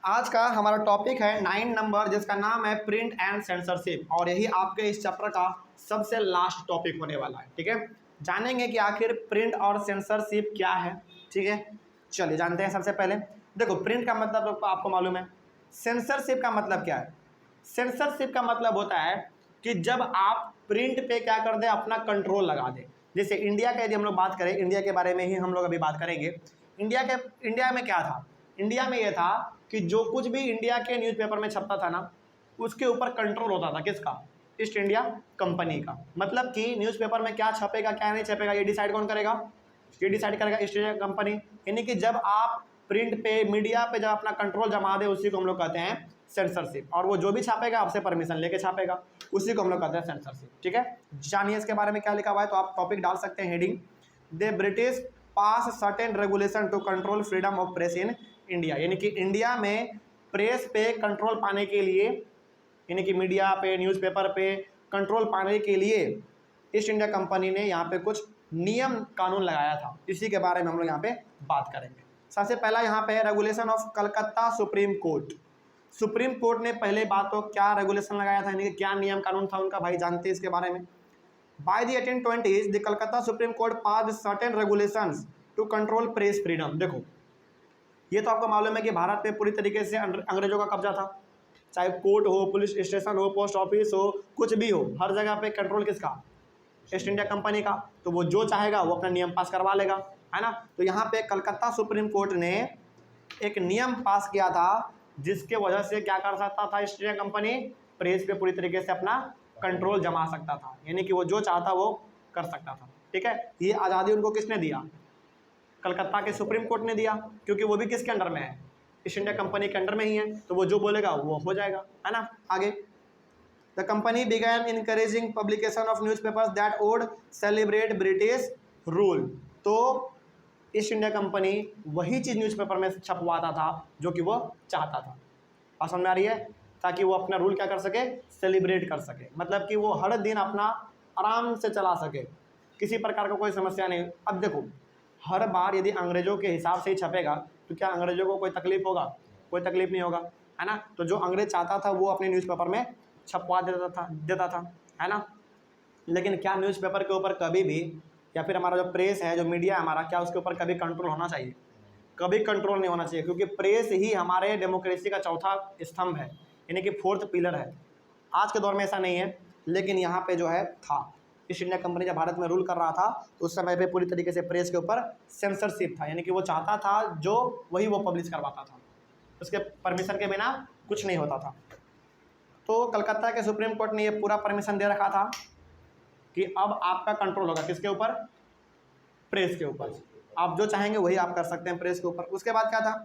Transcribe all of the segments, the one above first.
आज का हमारा टॉपिक है 9 नंबर, जिसका नाम है प्रिंट एंड सेंसरशिप, और यही आपके इस चैप्टर का सबसे लास्ट टॉपिक होने वाला है। ठीक है, जानेंगे कि आखिर प्रिंट और सेंसरशिप क्या है। ठीक है, चलिए जानते हैं। सबसे पहले देखो, प्रिंट का मतलब आपको मालूम है। सेंसरशिप का मतलब क्या है? सेंसरशिप का मतलब होता है कि जब आप प्रिंट पे क्या कर दें, अपना कंट्रोल लगा दें। जैसे इंडिया का यदि हम लोग बात करें, इंडिया के बारे में ही हम लोग अभी बात करेंगे। इंडिया में क्या था? इंडिया में ये था कि जो कुछ भी इंडिया के न्यूज़पेपर में छपता था ना, उसके ऊपर कंट्रोल होता था। किसका? ईस्ट इंडिया कंपनी का। मतलब कि न्यूज़पेपर में क्या छपेगा क्या नहीं छपेगा, ये डिसाइड कौन करेगा? ये डिसाइड करेगा ईस्ट इंडिया कंपनी। यानी कि जब आप प्रिंट पे, मीडिया पे जब अपना कंट्रोल जमा दे, उसी को हम लोग कहते हैं सेंसरशिप। और वो जो भी छापेगा आपसे परमिशन लेके छापेगा, उसी को हम लोग कहते हैं सेंसरशिप। ठीक है, जानिए इसके बारे में क्या लिखा हुआ है। तो आप टॉपिक डाल सकते हैं heading, the British pass certain regulation to control freedom of press in India. यानी कि इंडिया में प्रेस पे कंट्रोल पाने के लिए, यानी कि मीडिया पे, न्यूज़पेपर पे कंट्रोल पाने के लिए ईस्ट इंडिया कंपनी ने यहाँ पे कुछ नियम कानून लगाया था। इसी के बारे में हम लोग यहाँ पे बात करेंगे। सबसे पहला यहाँ पे है regulation of Calcutta Supreme court. Supreme court ने पहले बात तो क्या रेगुलेशन लगाया था, यानी कि क्या नियम कानून था उनका, भाई जानते हैं इसके बारे में। By the 1820s the Calcutta Supreme Court pass certain regulations to control press freedom. देखो, ये तो आपको मालूम है कि भारत पे पूरी तरीके से अंग्रेजों का कब्जा था। चाहे कोर्ट हो, पुलिस स्टेशन हो, पोस्ट ऑफिस हो, कुछ भी हो, हर जगह पे कंट्रोल किसका? ईस्ट इंडिया कंपनी का। तो वो जो चाहेगा वो अपना नियम पास करवा लेगा, है ना। तो यहाँ पे कलकत्ता सुप्रीम कोर्ट ने एक नियम पास किया था, जिसके वजह से क्या कर सकता था ईस्ट इंडिया कंपनी? प्रेस पे पूरी तरीके से अपना कंट्रोल जमा सकता था। यानी कि वो जो चाहता वो कर सकता था। ठीक है, ये आज़ादी उनको किसने दिया? कलकत्ता के सुप्रीम कोर्ट ने दिया, क्योंकि वो भी किसके अंडर में है? ईस्ट इंडिया कंपनी के अंडर में ही है। तो वो जो बोलेगा वो हो जाएगा, है ना। आगे, the company began encouraging publication of newspapers that would celebrate British rule. तो ईस्ट इंडिया कंपनी वही चीज़ न्यूज़पेपर में छपवाता था जो कि वो चाहता था। बात समझ में आ रही है? ताकि वो अपना रूल क्या कर सके? सेलिब्रेट कर सके। मतलब कि वो हर दिन अपना आराम से चला सके, किसी प्रकार का कोई समस्या नहीं। अब देखो, हर बार यदि अंग्रेजों के हिसाब से ही छपेगा तो क्या अंग्रेजों को कोई तकलीफ होगा? कोई तकलीफ नहीं होगा, है ना। तो जो अंग्रेज चाहता था वो अपने न्यूज़पेपर में छपवा देता था, है ना। लेकिन क्या न्यूज़पेपर के ऊपर कभी भी, या फिर हमारा जो प्रेस है, जो मीडिया है हमारा, क्या उसके ऊपर कभी कंट्रोल होना चाहिए? कभी कंट्रोल नहीं होना चाहिए, क्योंकि प्रेस ही हमारे डेमोक्रेसी का चौथा स्तंभ है, यानी कि फोर्थ पिलर है। आज के दौर में ऐसा नहीं है, लेकिन यहाँ पे जो है था। ईस्ट इंडिया कंपनी जब भारत में रूल कर रहा था तो उस समय पे पूरी तरीके से प्रेस के ऊपर सेंसरशिप था। यानी कि वो चाहता था जो वही वो पब्लिश करवाता था, उसके परमिशन के बिना कुछ नहीं होता था। तो कलकत्ता के सुप्रीम कोर्ट ने ये पूरा परमिशन दे रखा था कि अब आपका कंट्रोल होगा किसके ऊपर? प्रेस के ऊपर। आप जो चाहेंगे वही आप कर सकते हैं प्रेस के ऊपर। उसके बाद क्या था?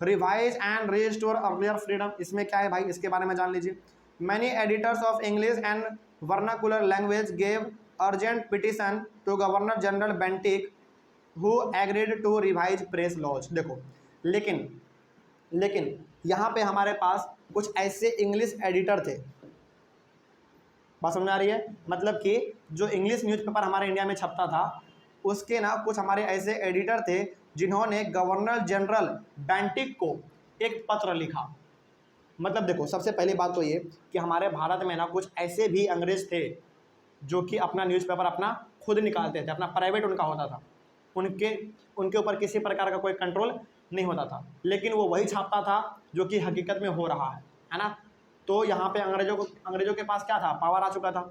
Revise and restore earlier freedom. इसमें क्या है भाई, इसके बारे में जान लीजिए। Many editors of English and vernacular language gave urgent petition to governor general Bentinck who agreed to revise press laws. देखो, लेकिन यहाँ पे हमारे पास कुछ ऐसे इंग्लिश एडिटर थे। बात समझ में आ रही है? मतलब कि जो इंग्लिश न्यूज़पेपर हमारे इंडिया में छपता था, उसके ना कुछ हमारे ऐसे एडिटर थे जिन्होंने गवर्नर जनरल बेंटिक को एक पत्र लिखा। मतलब देखो, सबसे पहली बात तो ये कि हमारे भारत में ना कुछ ऐसे भी अंग्रेज थे जो कि अपना न्यूज़पेपर अपना खुद निकालते थे, अपना प्राइवेट उनका होता था। उनके ऊपर किसी प्रकार का कोई कंट्रोल नहीं होता था, लेकिन वो वही छापता था जो कि हकीकत में हो रहा है ना। तो यहाँ पे अंग्रेजों के पास क्या था? पावर आ चुका था।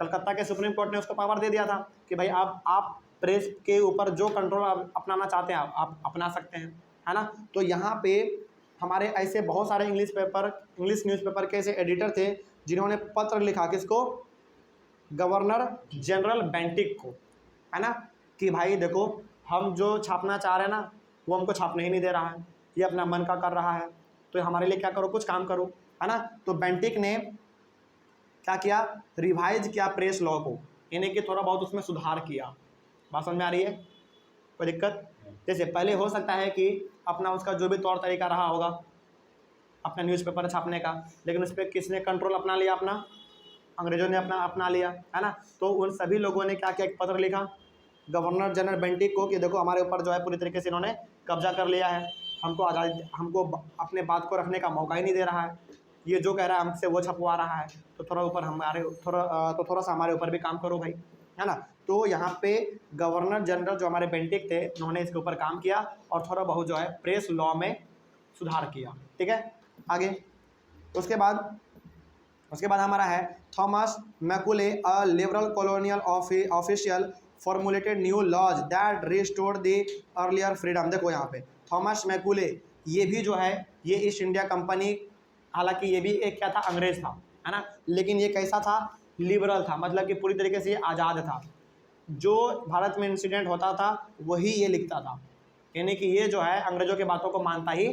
कलकत्ता के सुप्रीम कोर्ट ने उसको पावर दे दिया था कि भाई आप प्रेस के ऊपर जो कंट्रोल आप अपनाना चाहते हैं आप अपना सकते हैं, है ना। तो यहाँ पे हमारे ऐसे बहुत सारे इंग्लिश न्यूज़पेपर के ऐसे एडिटर थे जिन्होंने पत्र लिखा किसको? गवर्नर जनरल बेंटिक को, है ना, कि भाई देखो, हम जो छापना चाह रहे हैं ना वो हमको छापने ही नहीं दे रहा है, ये अपना मन का कर रहा है, तो हमारे लिए क्या करो, कुछ काम करो, है ना। तो बेंटिक ने क्या किया? रिवाइज किया प्रेस लॉ को, यानी कि थोड़ा बहुत उसमें सुधार किया। बात समझ में आ रही है? कोई दिक्कत? जैसे पहले हो सकता है कि अपना उसका जो भी तौर तरीका रहा होगा अपना न्यूज़पेपर छापने का, लेकिन उस पर किसने कंट्रोल अपना लिया? अपना अंग्रेजों ने अपना लिया, है ना। तो उन सभी लोगों ने क्या किया? एक पत्र लिखा गवर्नर जनरल बेंटिक को कि देखो हमारे ऊपर जो है पूरी तरीके से इन्होंने कब्जा कर लिया है, हमको आज़ादी, हमको अपने बात को रखने का मौका ही नहीं दे रहा है, ये जो कह रहा है हमसे वो छपवा रहा है, तो थोड़ा ऊपर हमारे थोड़ा सा हमारे ऊपर भी काम करो भाई, है ना। तो यहाँ पे गवर्नर जनरल जो हमारे बेंटिक थे, उन्होंने इसके ऊपर काम किया और थोड़ा बहुत जो है प्रेस लॉ में सुधार किया, ठीक है। आगे उसके बाद हमारा है Thomas Macaulay, a liberal colonial official formulated new laws that restored the earlier freedom. देखो यहाँ पे थॉमस मैकुले, ये भी जो है ये ईस्ट इंडिया कंपनी, हालांकि ये भी एक क्या था, अंग्रेज था, है ना, लेकिन ये कैसा था, लिबरल था, मतलब कि पूरी तरीके से ये आज़ाद था, जो भारत में इंसिडेंट होता था वही ये लिखता था, यानी कि ये जो है अंग्रेजों की बातों को मानता ही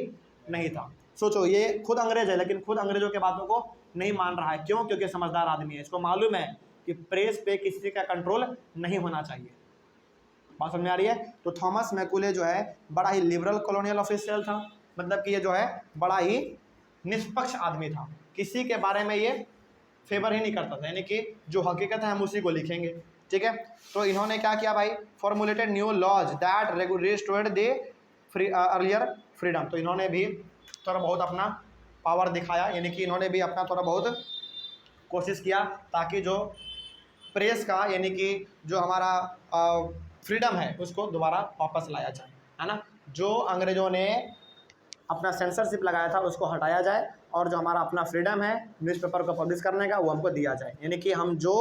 नहीं था। सोचो, ये खुद अंग्रेज है लेकिन खुद अंग्रेजों के बातों को नहीं मान रहा है, क्यों? क्योंकि समझदार आदमी है, इसको मालूम है कि प्रेस पे किसी का कंट्रोल नहीं होना चाहिए। बात समझ आ रही है? तो थॉमस मैकुले जो है बड़ा ही लिबरल कॉलोनियल ऑफिशियल था, मतलब कि ये जो है बड़ा ही निष्पक्ष आदमी था, किसी के बारे में ये फेवर ही नहीं करता था, यानी कि जो हकीकत है हम उसी को लिखेंगे, ठीक है। तो इन्होंने क्या किया भाई, formulated new laws that restored the earlier freedom. तो इन्होंने भी थोड़ा बहुत अपना पावर दिखाया, यानी कि इन्होंने भी अपना थोड़ा बहुत कोशिश किया ताकि जो प्रेस का, यानी कि जो हमारा फ्रीडम है उसको दोबारा वापस लाया जाए, है ना। जो अंग्रेज़ों ने अपना सेंसरशिप लगाया था उसको हटाया जाए और जो हमारा अपना फ्रीडम है न्यूज़पेपर को पब्लिश करने का वो हमको दिया जाए, यानी कि हम जो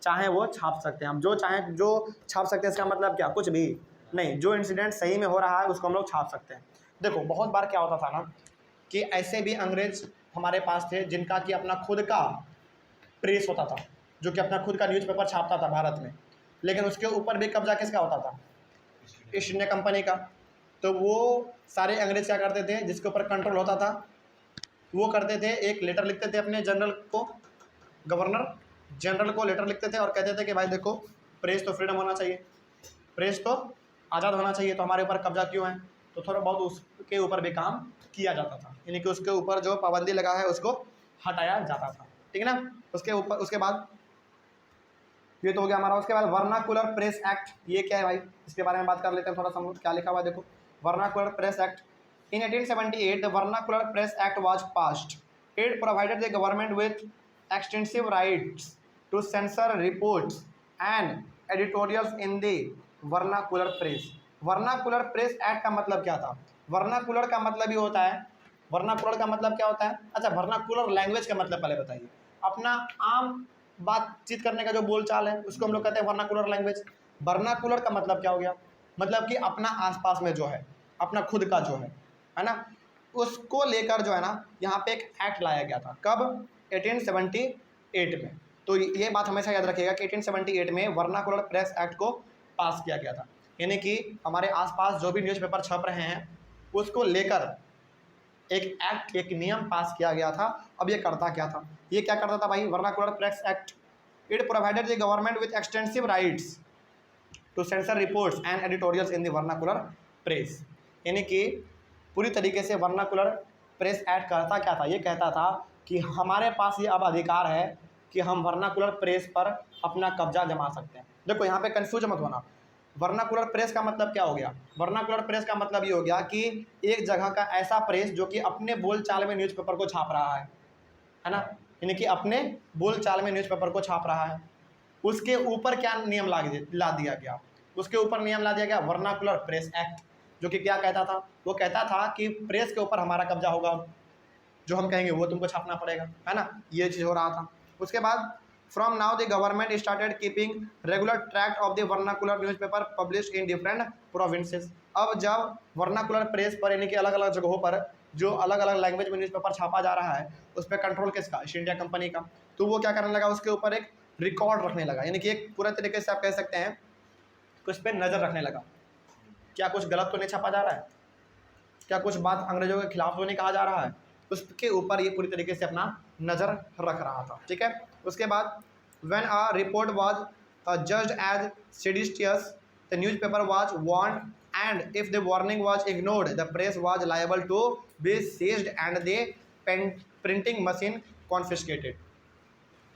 चाहें वो छाप सकते हैं, हम जो चाहें जो छाप सकते हैं। इसका मतलब क्या, कुछ भी नहीं, जो इंसिडेंट सही में हो रहा है उसको हम लोग छाप सकते हैं। देखो बहुत बार क्या होता था ना कि ऐसे भी अंग्रेज हमारे पास थे जिनका कि अपना खुद का प्रेस होता था, जो कि अपना खुद का न्यूज़पेपर छापता था भारत में, लेकिन उसके ऊपर भी कब्जा किसका होता था, ईस्ट इंडिया कंपनी का। तो वो सारे अंग्रेज क्या करते थे, जिसके ऊपर कंट्रोल होता था वो करते थे, एक लेटर लिखते थे अपने जनरल को, गवर्नर जनरल को लेटर लिखते थे और कहते थे कि भाई देखो, प्रेस तो फ्रीडम होना चाहिए, प्रेस तो आज़ाद होना चाहिए, तो हमारे ऊपर कब्जा क्यों है। तो थोड़ा बहुत उसके ऊपर भी काम किया जाता था, यानी कि उसके ऊपर जो पाबंदी लगा है उसको हटाया जाता था, ठीक है ना। उसके बाद ये तो हो गया हमारा। उसके बाद वर्नाकुलर प्रेस एक्ट, ये क्या है भाई, इसके बारे में बात कर लेते हैं थोड़ा सा, क्या लिखा हुआ है देखो। Vernacular press act, in 1878 the vernacular press act was passed, it provided the government with extensive rights to sensor reports and editorials in the vernacular press. Vernacular press act का मतलब क्या था, वर्नाकुलर का मतलब ही होता है, वर्नाकुलर का मतलब क्या होता है, अच्छा वर्नाकुलर लैंग्वेज का मतलब पहले बताइए, अपना आम बातचीत करने का जो बोलचाल है उसको हम लोग कहते हैं वर्नाकुलर लैंग्वेज। वर्नाकुलर का मतलब क्या हो गया, मतलब कि अपना आसपास में जो है, अपना खुद का जो है ना, उसको लेकर जो है ना यहाँ पे एक एक्ट लाया गया था, कब, 1878 में। तो ये बात हमेशा याद रखिएगा कि 1878 में वर्नाकुलर प्रेस एक्ट को पास किया गया था, यानी कि हमारे आसपास जो भी न्यूज़पेपर छप रहे हैं उसको लेकर एक एक्ट, एक नियम पास किया गया था। अब ये करता क्या था, ये क्या करता था भाई, vernacular press act, it provided the government with extensive rights to sensor reports and editorials in the vernacular press, यानी कि पूरी तरीके से वर्नाकुलर प्रेस एक्ट करता क्या था, ये कहता था कि हमारे पास ये अब अधिकार है कि हम वर्नाकुलर प्रेस पर अपना कब्जा जमा सकते हैं। देखो यहाँ पे कंफ्यूज मत होना, वर्नाकुलर प्रेस का मतलब क्या हो गया, वर्नाकुलर प्रेस का मतलब ये हो गया कि एक जगह का ऐसा प्रेस जो कि अपने बोलचाल में न्यूज़पेपर को छाप रहा है ना, यानी कि अपने बोलचाल में न्यूज़पेपर को छाप रहा है, उसके ऊपर क्या नियम ला दिया गया, उसके ऊपर नियम ला दिया गया वर्नाकुलर प्रेस एक्ट, जो कि क्या कहता था, वो कहता था कि प्रेस के ऊपर हमारा कब्जा होगा, जो हम कहेंगे वो तुमको छापना पड़ेगा, है ना, ये चीज़ हो रहा था। उसके बाद from now the government started keeping regular track of the vernacular newspaper published in different provinces. अब जब वर्नाकुलर प्रेस पर, यानी कि अलग अलग जगहों पर जो अलग अलग लैंग्वेज में न्यूज़पेपर छापा जा रहा है, उस पर कंट्रोल किसका, ईस्ट इंडिया कंपनी का। तो वो क्या करने लगा, उसके ऊपर एक रिकॉर्ड रखने लगा, यानी कि एक पूरा तरीके से आप कह सकते हैं कि उस पर नज़र रखने लगा, क्या कुछ गलत तो नहीं छापा जा रहा है, क्या कुछ बात अंग्रेजों के खिलाफ तो नहीं कहा जा रहा है, उसके ऊपर ये पूरी तरीके से अपना नज़र रख रहा था, ठीक है। उसके बाद when a report was judged as seditious the newspaper was warned and if the warning was ignored the press was liable to be seized and the printing machine confiscated.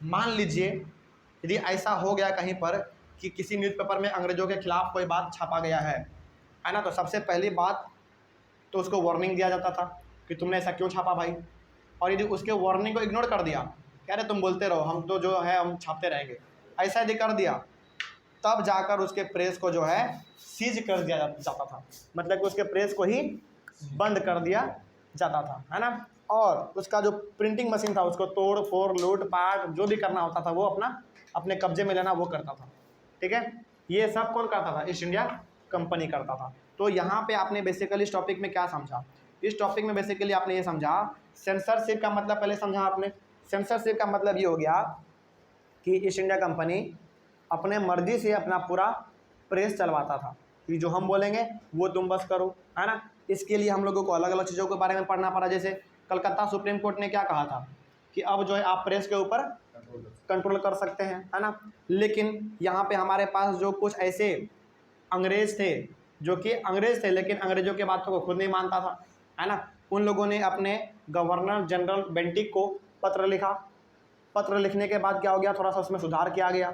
मान लीजिए यदि ऐसा हो गया कहीं पर कि किसी न्यूज़पेपर में अंग्रेजों के खिलाफ कोई बात छापा गया है ना, तो सबसे पहली बात तो उसको वार्निंग दिया जाता था कि तुमने ऐसा क्यों छापा भाई। और यदि उसके वार्निंग को इग्नोर कर दिया, कह रहे तुम बोलते रहो, हम तो जो है हम छापते रहेंगे, ऐसा यदि कर दिया, तब जाकर उसके प्रेस को जो है सीज कर दिया जाता था, मतलब कि उसके प्रेस को ही बंद कर दिया जाता था, है ना। और उसका जो प्रिंटिंग मशीन था उसको तोड़ फोड़ लूट पाट जो भी करना होता था वो अपने कब्जे में लेना वो करता था, ठीक है। ये सब कौन करता था? ईस्ट इंडिया कंपनी करता था। तो यहाँ पे आपने बेसिकली इस टॉपिक में क्या समझा? इस टॉपिक में बेसिकली आपने ये समझा, सेंसरशिप का मतलब पहले समझा आपने। सेंसरशिप का मतलब ये हो गया कि ईस्ट इंडिया कंपनी अपने मर्जी से अपना पूरा प्रेस चलवाता था कि जो हम बोलेंगे वो तुम बस करो, है ना। इसके लिए हम लोगों को अलग अलग चीज़ों के बारे में पढ़ना पड़ा। जैसे कलकत्ता सुप्रीम कोर्ट ने क्या कहा था कि अब जो है आप प्रेस के ऊपर कंट्रोल कर सकते हैं, है ना। लेकिन यहाँ पे हमारे पास जो कुछ ऐसे अंग्रेज थे जो कि अंग्रेज थे लेकिन अंग्रेजों के बातों को खुद नहीं मानता था, है ना। उन लोगों ने अपने गवर्नर जनरल बेंटिक को पत्र लिखा। पत्र लिखने के बाद क्या हो गया, थोड़ा सा उसमें सुधार किया गया,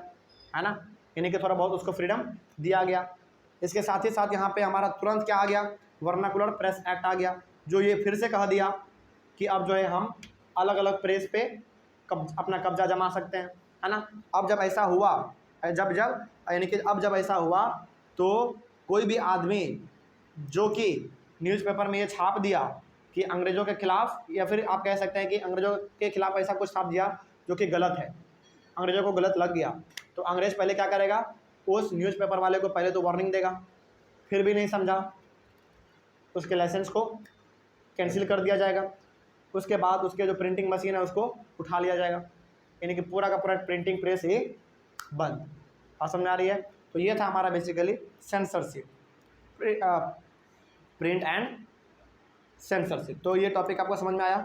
है ना, यानी कि थोड़ा बहुत उसको फ्रीडम दिया गया। इसके साथ ही साथ यहाँ पे हमारा तुरंत क्या आ गया, वर्नाकुलर प्रेस एक्ट आ गया, जो ये फिर से कह दिया कि अब जो है हम अलग अलग प्रेस पे अपना कब्जा जमा सकते हैं, है ना। अब जब ऐसा हुआ, यानी कि अब जब ऐसा हुआ तो कोई भी आदमी जो कि न्यूज़पेपर में ये छाप दिया कि अंग्रेज़ों के खिलाफ, या फिर आप कह सकते हैं कि अंग्रेज़ों के खिलाफ ऐसा कुछ छाप दिया जो कि गलत है, अंग्रेज़ों को गलत लग गया, तो अंग्रेज़ पहले क्या करेगा, उस न्यूज़पेपर वाले को पहले तो वार्निंग देगा, फिर भी नहीं समझा, उसके लाइसेंस को कैंसिल कर दिया जाएगा। उसके बाद उसके जो प्रिंटिंग मशीन है उसको उठा लिया जाएगा, यानी कि पूरा का पूरा प्रिंटिंग प्रेस ही बंद। बात समझ आ रही है? तो ये था हमारा basically censorship, print and censorship. तो ये टॉपिक आपको समझ में आया?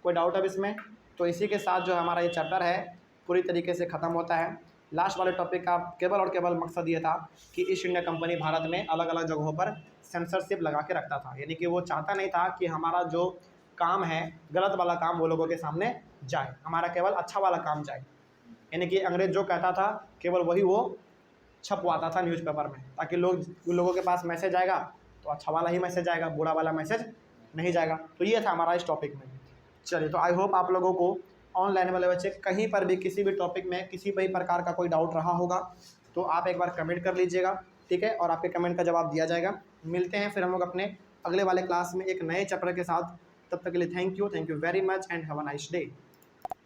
कोई डाउट अब इसमें? तो इसी के साथ जो हमारा ये चैप्टर है पूरी तरीके से ख़त्म होता है। लास्ट वाले टॉपिक का केवल और केवल मकसद ये था कि ईस्ट इंडिया कंपनी भारत में अलग अलग जगहों पर सेंसरशिप लगा के रखता था, यानी कि वो चाहता नहीं था कि हमारा जो काम है गलत वाला काम वो लोगों के सामने जाए, हमारा केवल अच्छा वाला काम जाए। यानी कि अंग्रेज जो कहता था केवल वही वो छपवाता था न्यूज़पेपर में, ताकि लोगों के पास मैसेज आएगा तो अच्छा वाला ही मैसेज आएगा, बुरा वाला मैसेज नहीं जाएगा। तो ये था हमारा इस टॉपिक में। चलिए, तो आई होप आप लोगों को ऑनलाइन वाले बच्चे कहीं पर भी किसी भी टॉपिक में किसी भी प्रकार का कोई डाउट रहा होगा तो आप एक बार कमेंट कर लीजिएगा, ठीक है, और आपके कमेंट का जवाब दिया जाएगा। मिलते हैं फिर हम लोग अपने अगले वाले क्लास में एक नए चैप्टर के साथ। तब तक के लिए thank you very much and have a nice day.